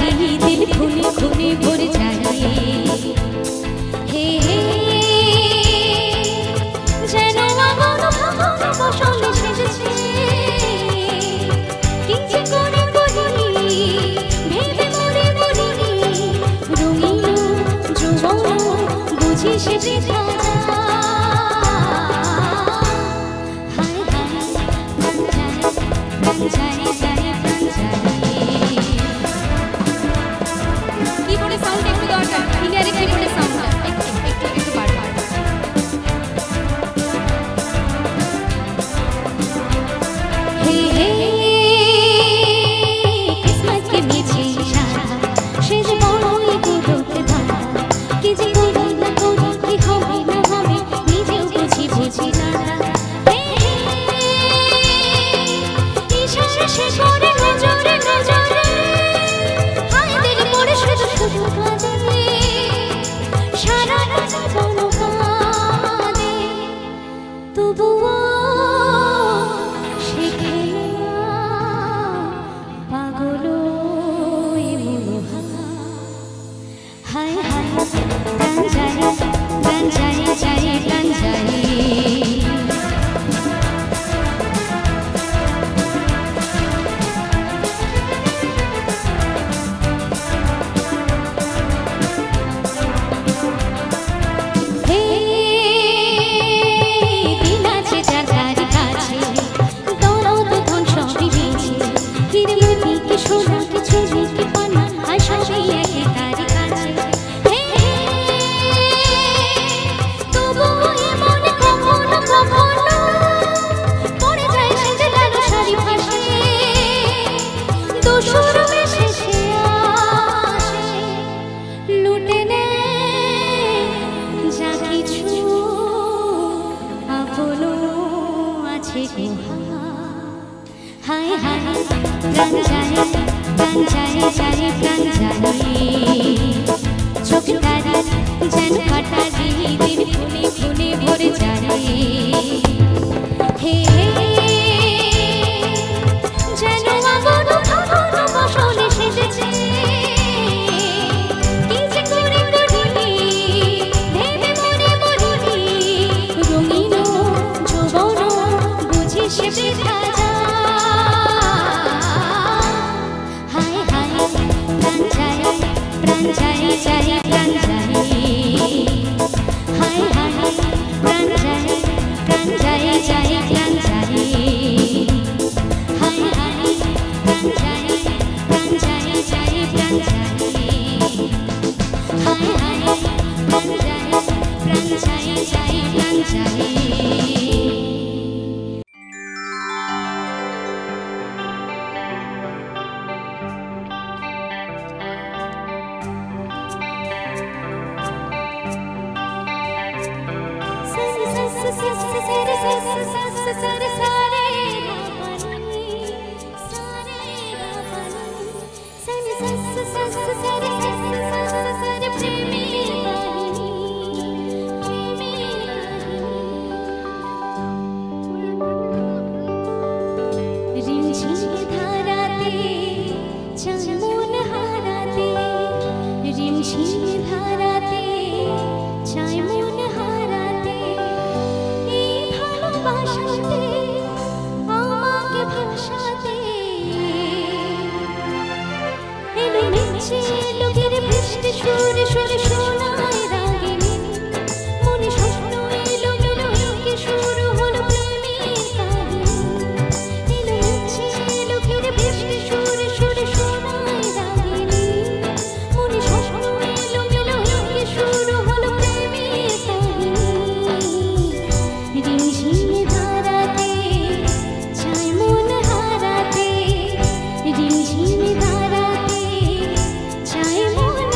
दिल खूने खूने भर जाए हे जेनो आगन भागन बसने सेजेছে কি যে করে করিনি ভেবে মরে মরিনি রঙিন যৌবন বুঝি সে বৃথা ঝিমঝিম ধারাতে চাই মন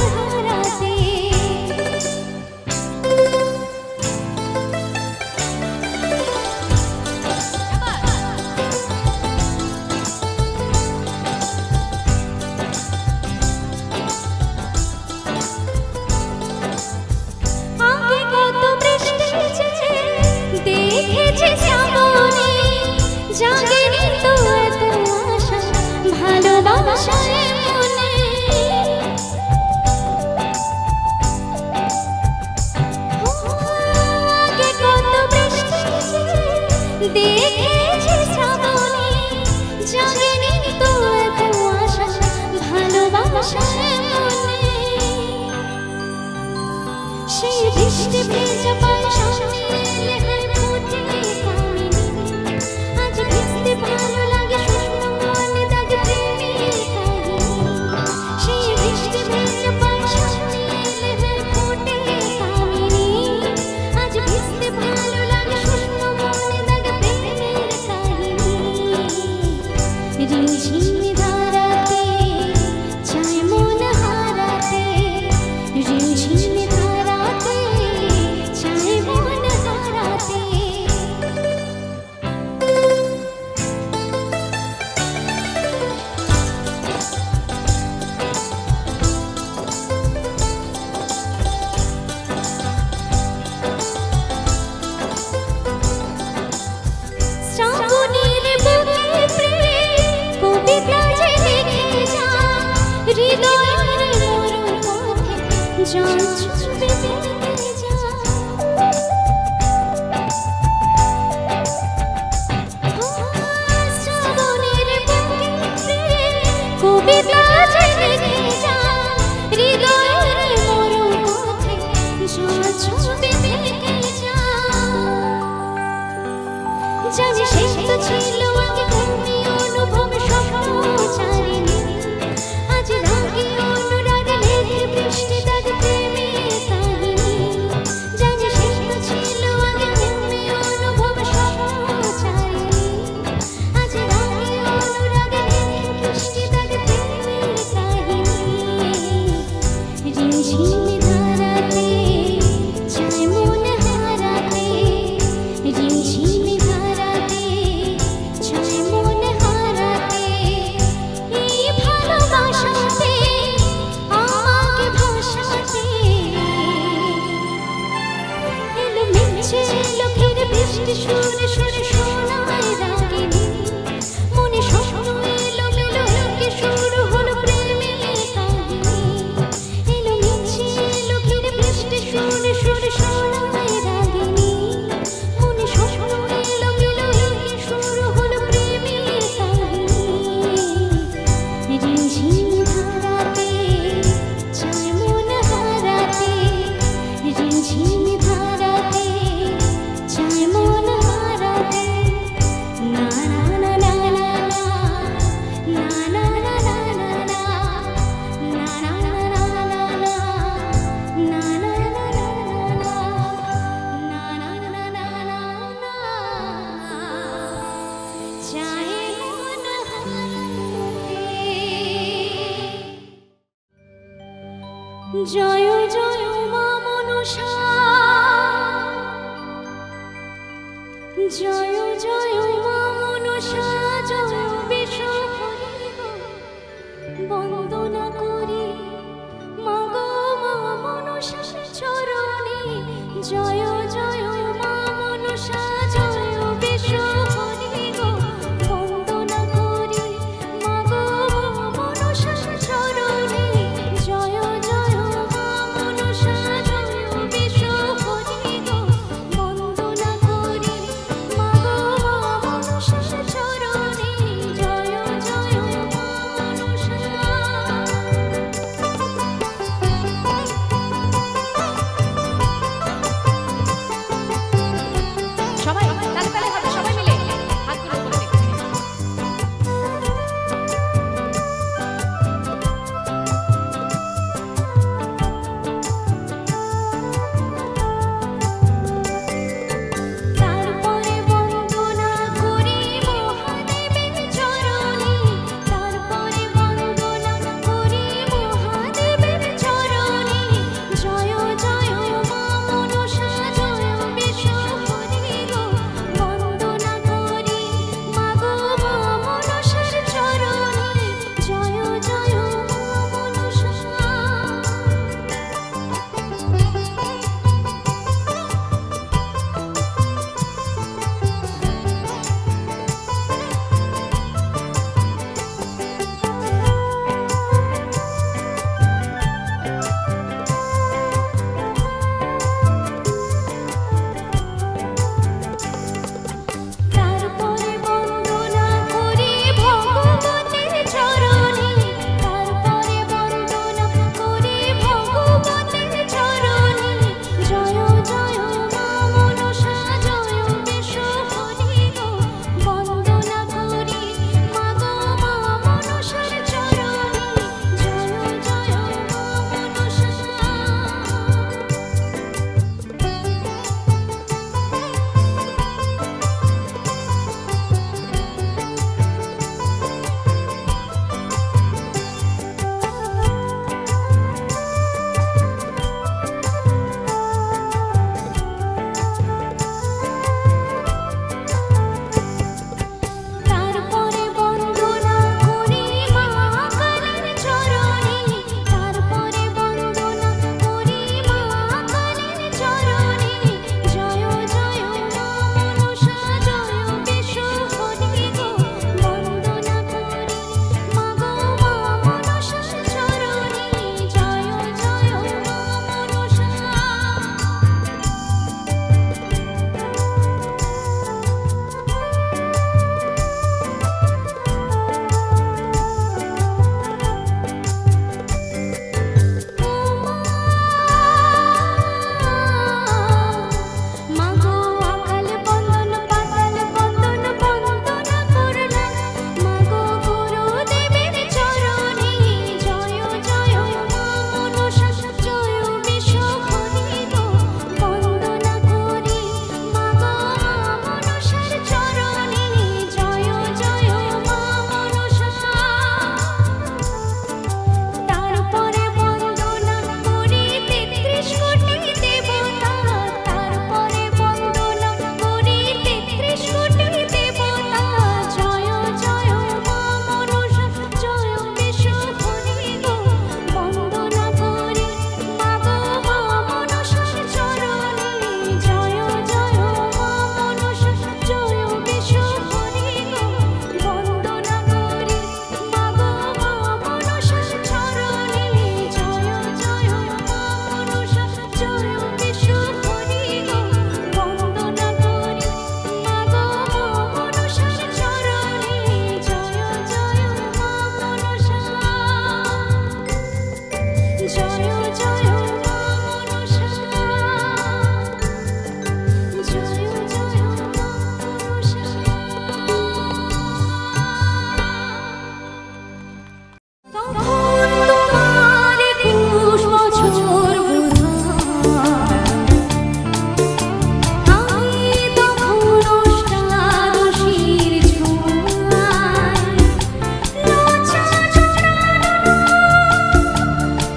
হারাতে বৃষ্টি ভেজা পায়ে সামনে এলে হয় ফোটে কামিনী আজ ভিজতে ভালো লাগে শুকনো মনে দাগে প্রেমের কাহিনী সেই বৃষ্টি ভেজা পায়ে সামনে এলে হয় ফোটে কামিনী আজ ভিজতে ভালো লাগে শুকনো মনে দাগে প্রেমের কাহিনী রিমঝিম ধারাতে চায় মন হারাতে রিমঝিম ধারাতে চায় মন হারাতে শ্রাবণের বুকে প্রেম কবিতা যে লিখে যা হৃদয়ের মরণ পথে জল ছুঁবে বেঁধে যা শ্রাবণের বুকে প্রেম কবিতা যে লিখে যা হৃদয়ের মরণ পথে জল ছুঁবে বেঁধে যা জানি শেষ তো ছিল আগে ঘুমি অনুভব স্বপ্ন চারিনি আজ রাগে অনুরাগে লেগে বৃষ্টি দাগ প্রেমের কাহিনী জানি শেষ তো ছিল আগে ঘুমি অনুভব স্বপ্ন চারিনি আজ রাগে অনুরাগে লেগে বৃষ্টি দাগ প্রেমের কাহিনী রিমঝিম ধারাতে চায় মন হারাতে রিমঝিম ধারাতে চায় মন হারাতে এই ভালোবাসাতে আমাকে ভাসাতে এলো মিছে এলো ফিরে বৃষ্টি সুরে সুরে শোনায় রাগিনী মনে স্বপ্ন এলো মেলো লোকে শুরু হলো প্রেমের কাহিনী এলো মিছে এলো ফিরে বৃষ্টি সুরে সুরে শোনায় রাগিনী মনে স্বপ্ন এলো মেলো লোকে শুরু হলো প্রেমের কাহিনী রিমঝিম ধারাতে চায় মন হারাতে রিমঝিম ধারাতে চায় মন হারাতে না না না না না না না না না না জয় জয় মা মনসা জয় জয় মা মনসা জয় বিষ্ণু বন্দনা করি মা গো মা মনসা চরণে জয় জয় মা মনসা জয় বিষ্ণু বন্দনা করি মা গো মা মনসা চরণে জয় জয় মা মনসা জয় বিষ্ণু বন্দনা করি মা গো মা মনসা চরণে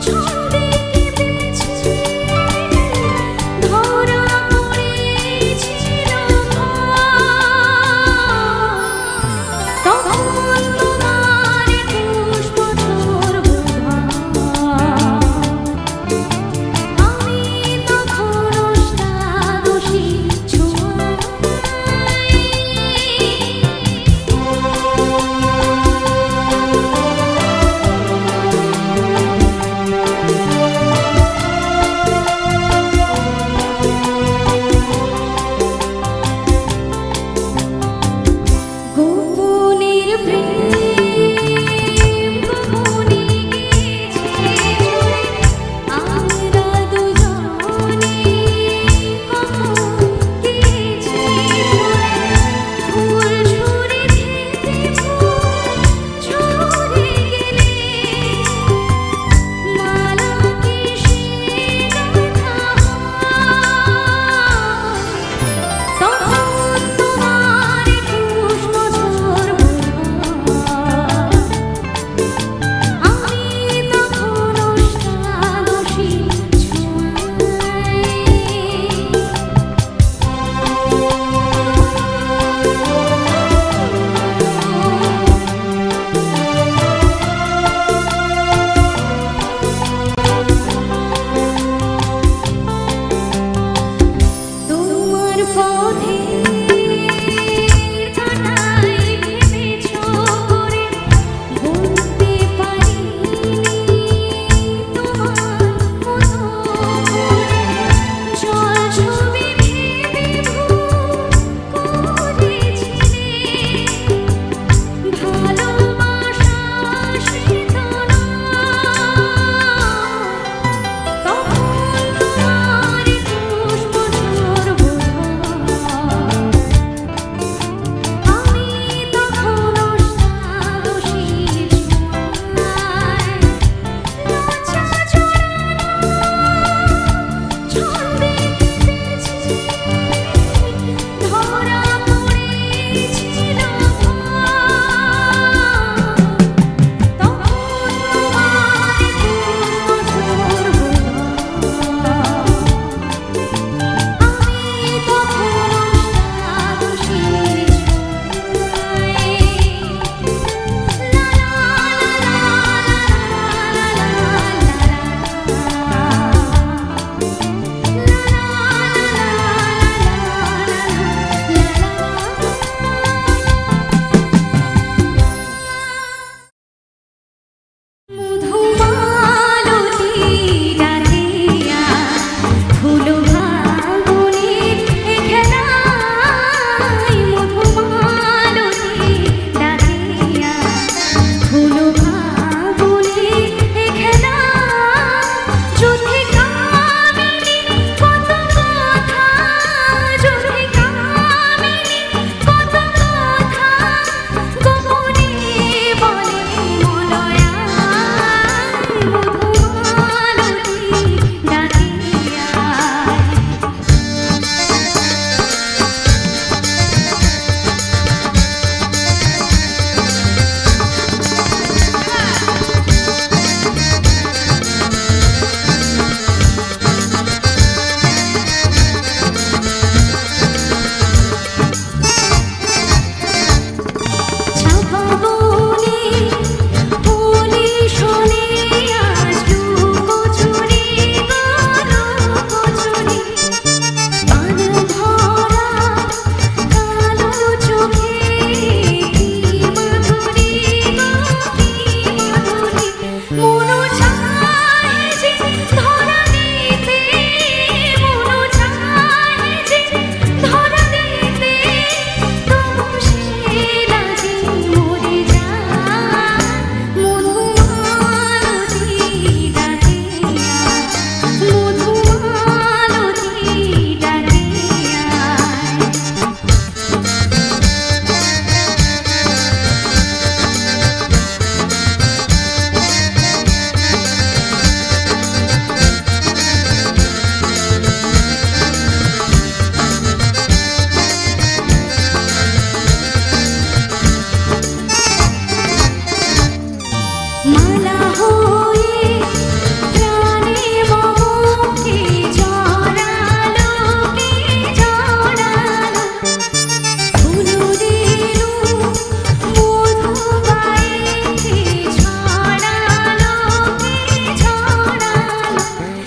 ছন্দে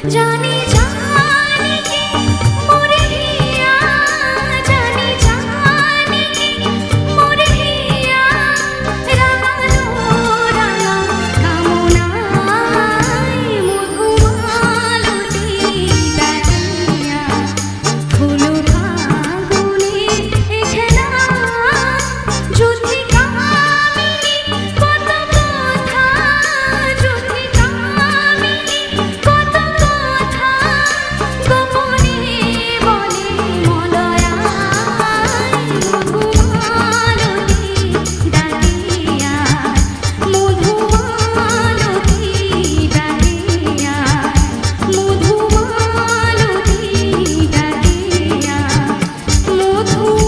জানি জানি কি মোরে হিয়া, জানি জানি কি মোরে হিয়া, রাঙানো রাঙা কামনায় মধুমালতি ডাকিয়া, ফুল ফাগুনে এখানা জ্যোতি কামিনী কত কথা, জ্যোতি কামিনী কত কথা গোপনে বলে মলয়ায়, মধুমালতি ডাকিয়া, মধুমালতি ডাকিয়া, মধুমালতি ডাকিয়া, মধুমালতি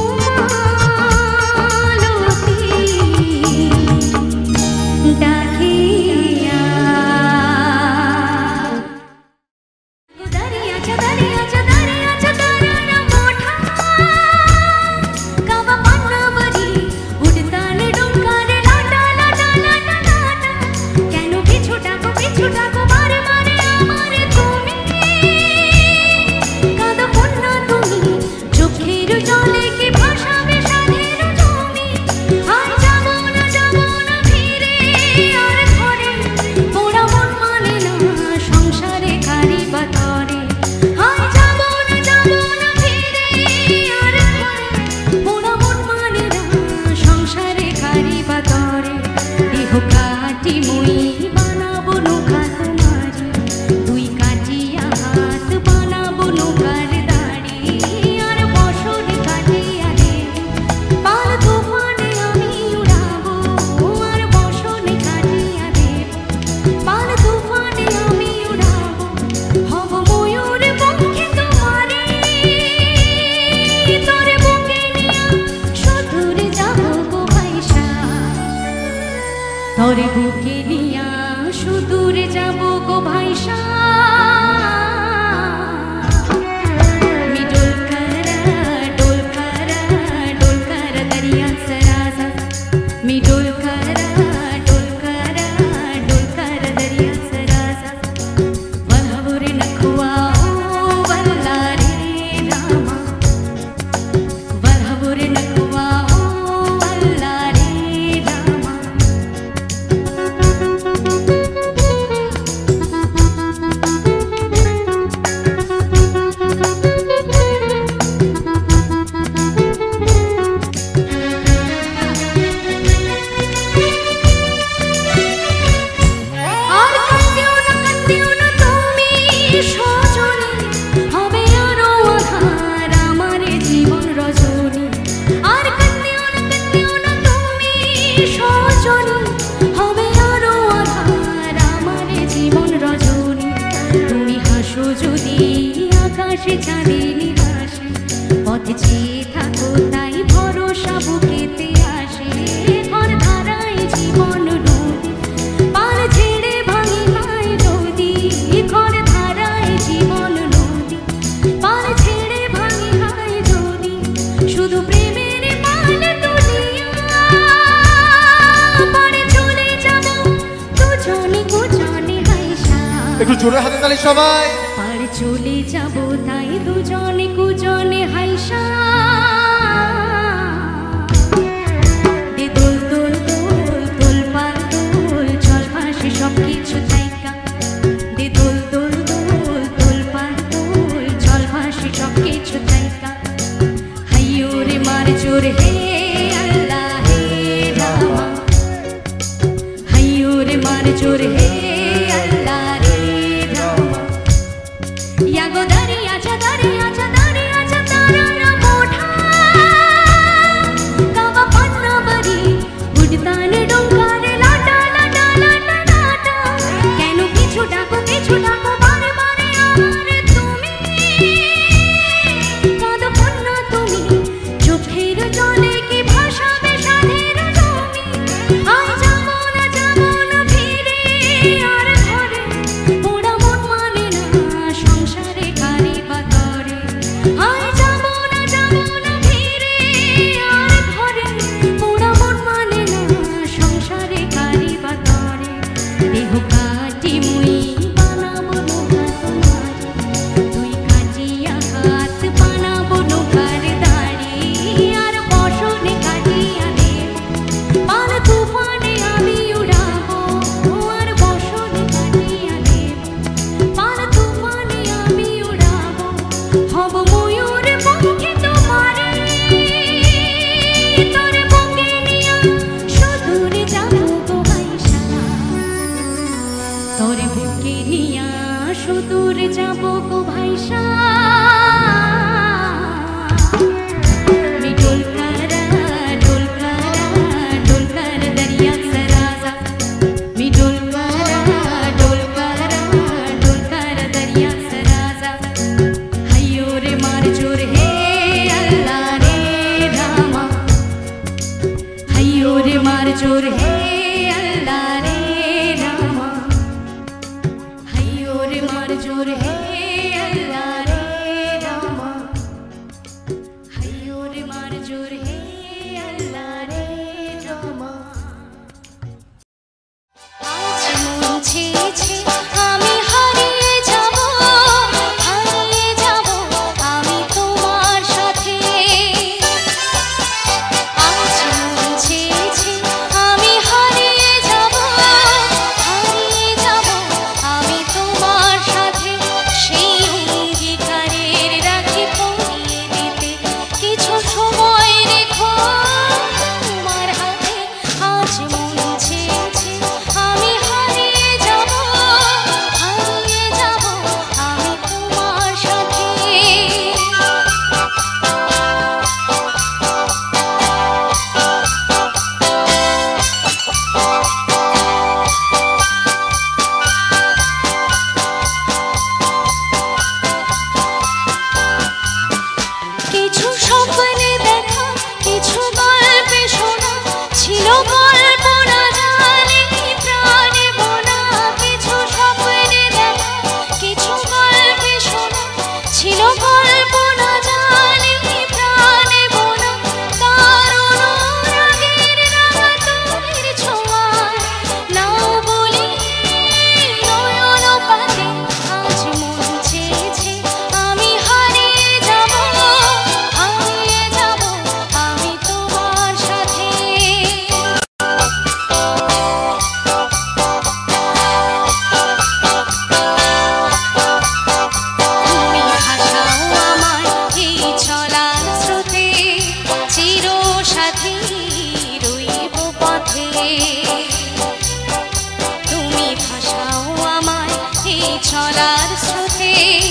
ডাকিয়া। दरिया च दरिया च दरिया च तारा मोठा कावा पानावरी उड़तान डोंगार लाटा लाटा लाटा लाटा, केन पिछु डाको मारे मारे आमारे तुमी, कादा कन्या तुमी चोखेर जले कि भासाबे साधेर जमी, आय जाबो ना फिरे आर घरे, पोड़ा मन माने ना संसारे कारि बातरे, आय जाबो ना फिरे आर घरे, पोड़ा मन माने ना संसारे कारि बातरे, देह काटी মই বানাবো নৌকা তোমারি, দুই কাটিয়া হাত বানাবো নৌকার দাড়ি, আর বছর কাটিয়া দেব পাল তুফানে আমি উড়াবো, আর বছর কাটিয়া দেব পাল তুফানে আমি উড়াবো, হব ময়ূর পঙ্খী তোমারে, তোরে বুকে নিয়া সুদূর যাবো গো ভাইসা, তোরে বুকে নিয়া সুদূর যাবো গো ভাইসা। मी डोल करा दरिया सरासा, मी डोल करा दरिया सरासा, वल्हवो रे नखुआ ओ वल्ला रे रामा, वल्हवो रे नखुआ ओ वल्ला रे रामा। আর কান্দিও না তুমি সজনে, হবে আরো আধার আমারে জীবন রজনী, আর কান্দিও না তুমি সজনে, হবে আরো আধার আমারে জীবন রজনী, তুমি হাসো যদি আকাশে চাঁদেরই হাসি, পথে চেয়ে থাকো তাই ভরসা বুকেতে আসে, ঘর ধারায় জীবন নদী পাল ছেড়ে ভাঙি হয় যদি, ঘর ধারায় জীবন নদী পাল ছেড়ে ভাঙি হয় যদি, শুধু প্রেমের পাল তুলিয়া পারে চলে যাব দুজনে কুজনে হাইসা, একটু জোরে হাতে তালি সবাই। পারে চলে যাব তাই দুজনে কুজনে হাইসা, দে দোল দোল দোল দোল পাল দোল চল ভাসে সবকিছু তাইকা, দে দোল দোল দোল দোল পাল দোল চল ভাসে সবকিছু তাইকা, হাইয়ো রে মার জোর হে আল্লাহ হে রামা, হাইয়ো রে মার জোর হে আল্লাহ রে রামা। या गो दरिया च तारा मोठा সুদূর যাব গো ভাইসা जोर है अल्लाह रे रामा हयो रे मार जोर है अल्लाह रे रामा हयो रे मार जोर है अल्लाह रे रामा आज मुझे छे आमी हारिए যাব আমি তোমার সাথে আজ মুঝে তুমি ভাসাও আমায় এই চলার স্রোতে